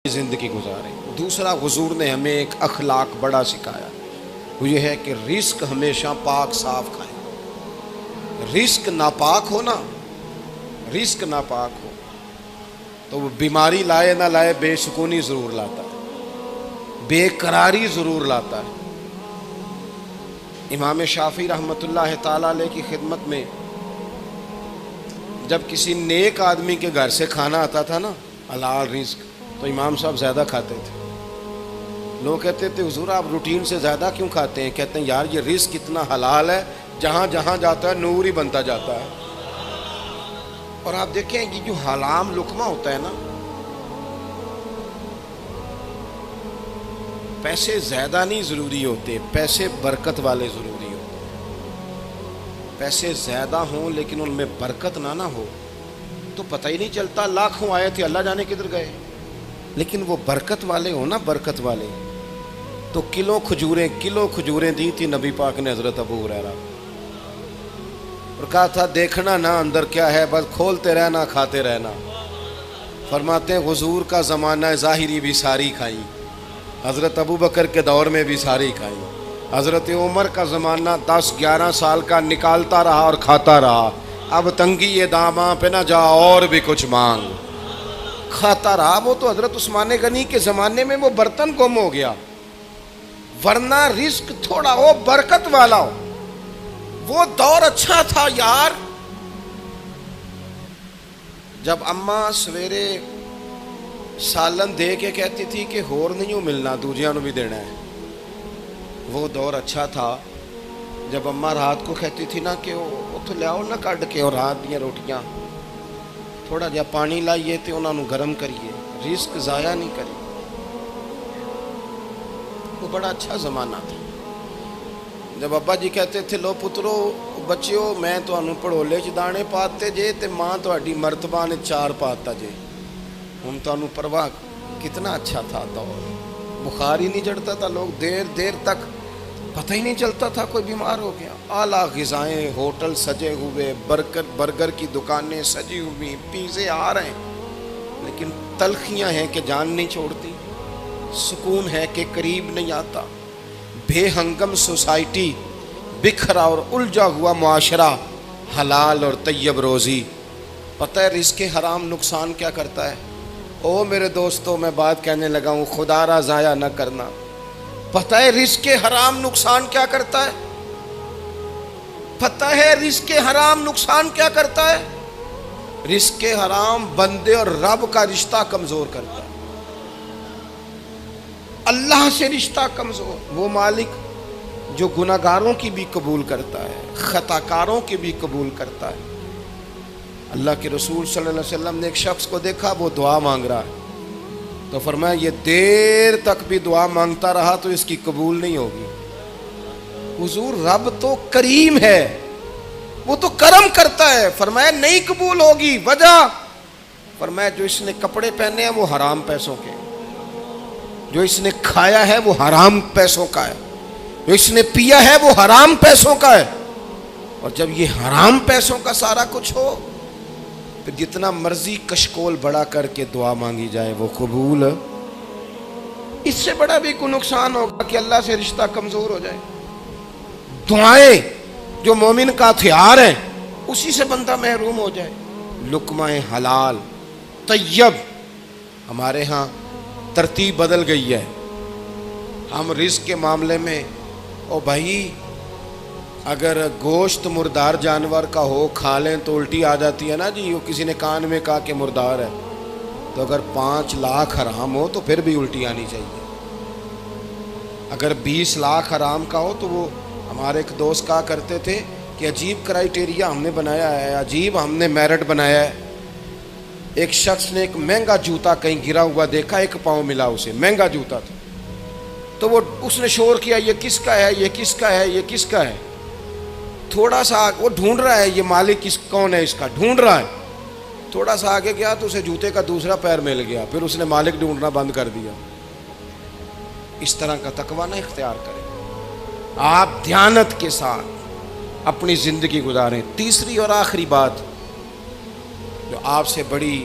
زندگی گزاریں۔ دوسرا، حضور نے ہمیں ایک اخلاق بڑا سکھایا، وہ یہ ہے کہ رزق ہمیشہ پاک صاف کھائیں۔ رزق ناپاک ہو نا، رزق ناپاک ہو تو وہ بیماری لائے نہ لائے بے سکونی ضرور لاتا ہے، بے قراری ضرور لاتا ہے۔ امام شافعی رحمۃ اللہ تعالیٰ علیہ کی خدمت میں جب کسی نیک آدمی کے گھر سے کھانا آتا تھا نا، حلال رزق، تو امام صاحب زیادہ کھاتے تھے۔ لوگ کہتے تھے حضور آپ روٹین سے زیادہ کیوں کھاتے ہیں؟ کہتے ہیں یار یہ رزق اتنا حلال ہے، جہاں جہاں جاتا ہے نور ہی بنتا جاتا ہے۔ اور آپ دیکھیں یہ جو حرام لقمہ ہوتا ہے نا، پیسے زیادہ نہیں ضروری ہوتے، پیسے برکت والے ضروری ہوتے۔ پیسے زیادہ ہوں لیکن ان میں برکت نہ ہو تو پتہ ہی نہیں چلتا، لاکھوں آئے تھے اللہ جانے کدھر گئے۔ لیکن وہ برکت والے ہوں نا، برکت والے، تو کلو کھجوریں دی تھی نبی پاک نے حضرت ابو ہریرہ، اور کہا تھا دیکھنا نہ اندر کیا ہے، بس کھولتے رہنا کھاتے رہنا۔ فرماتے ہیں حضور کا زمانہ ظاہری بھی ساری کھائیں، حضرت ابو بکر کے دور میں بھی ساری کھائیں، حضرت عمر کا زمانہ 10-11 سال کا نکالتا رہا اور کھاتا رہا۔ اب تنگی یہ داماں پہ نہ جا اور بھی کچھ مانگ، کھاتا رہا۔ وہ تو حضرت عثمان غنی کے زمانے میں وہ برتن گم ہو گیا، ورنہ رزق تھوڑا ہو برکت والا ہو، وہ دور اچھا تھا یار۔ جب اماں سویرے سالن دے کے کہتی تھی کہ ہور نہیں ہو ملنا، دوجیاں نو بھی دینا ہے، وہ دور اچھا تھا۔ جب اماں رات کو کہتی تھی نا کہ وہ تو لے آؤ نہ کڈ کے، اور رات دیا روٹیاں تھوڑا جہا پانی لائیے تے انہاں نو گرم کریے، رزق ضائع نہیں کری۔ وہ بڑا اچھا زمانہ تھا۔ جب ابا جی کہتے تھے لو پترو بچیو میں تانوں پڑھولے چ دانے پاتے جے تے ماں تہاڈی مرتبہ نے 4 پاتا جے، ہن تانوں پرواہ۔ کتنا اچھا تھا دور، بخار ہی نہیں چڑھتا تھا، لوگ دیر تک پتہ ہی نہیں چلتا تھا کوئی بیمار ہو گیا۔ اعلیٰ غذائیں، ہوٹل سجے ہوئے، برگر کی دکانیں سجی ہوئی، پیزے آ رہے ہیں، لیکن تلخیاں ہیں کہ جان نہیں چھوڑتی، سکون ہے کہ قریب نہیں آتا، بے ہنگم سوسائٹی، بکھرا اور الجھا ہوا معاشرہ، حلال اور طیب روزی۔ پتہ ہے رزق حرام نقصان کیا کرتا ہے؟ او میرے دوستو میں بات کہنے لگا ہوں، خدا را ضائع نہ کرنا۔ پتہ ہے رزق حرام نقصان کیا کرتا ہے؟ پتہ ہے رزق حرام نقصان کیا کرتا ہے؟ رزق حرام بندے اور رب کا رشتہ کمزور کرتا ہے، اللہ سے رشتہ کمزور۔ وہ مالک جو گناہگاروں کی بھی قبول کرتا ہے، خطاکاروں کی بھی قبول کرتا ہے۔ اللہ کے رسول صلی اللہ علیہ وسلم نے ایک شخص کو دیکھا، وہ دعا مانگ رہا ہے، تو فرمایا یہ دیر تک بھی دعا مانگتا رہا تو اس کی قبول نہیں ہوگی۔ حضور رب تو کریم ہے، وہ تو کرم کرتا ہے، فرمایا نہیں قبول ہوگی۔ وجہ فرمایا جو اس نے کپڑے پہنے ہیں وہ حرام پیسوں کے، جو اس نے کھایا ہے وہ حرام پیسوں کا ہے، جو اس نے پیا ہے وہ حرام پیسوں کا ہے۔ اور جب یہ حرام پیسوں کا سارا کچھ ہو، پھر جتنا مرضی کشکول بڑا کر کے دعا مانگی جائے وہ قبول، اس سے بڑا بھی کوئی نقصان ہوگا کہ اللہ سے رشتہ کمزور ہو جائے۔ دعائیں جو مومن کا ہتھیار ہیں اسی سے بندہ محروم ہو جائے۔ لقمہ حلال طیب، ہمارے ہاں ترتیب بدل گئی ہے۔ ہم رزق کے معاملے میں او بھائی اگر گوشت مردار جانور کا ہو کھا لیں تو الٹی آ جاتی ہے نا جی، وہ کسی نے کان میں کہا کہ مردار ہے، تو اگر 5 لاکھ حرام ہو تو پھر بھی الٹی آنی چاہیے۔ اگر 20 لاکھ حرام کا ہو تو وہ ہمارے ایک دوست کہا کرتے تھے کہ عجیب کرائیٹیریا ہم نے بنایا ہے، عجیب ہم نے میرٹ بنایا ہے۔ ایک شخص نے ایک مہنگا جوتا کہیں گرا ہوا دیکھا، 1 پاؤں ملا اسے، مہنگا جوتا تھا، تو وہ اس نے شور کیا یہ کس کا ہے، یہ کس کا ہے، یہ کس کا ہے۔ تھوڑا سا وہ ڈھونڈ رہا ہے یہ مالک کون ہے، اس کا ڈھونڈ رہا ہے۔ تھوڑا سا آگے گیا تو اسے جوتے کا دوسرا پیر مل گیا، پھر اس نے مالک ڈھونڈنا بند کر دیا۔ اس طرح کا تقویٰ نہ اختیار کریں، آپ دیانت کے ساتھ اپنی زندگی گزاریں۔ تیسری اور آخری بات جو آپ سے بڑی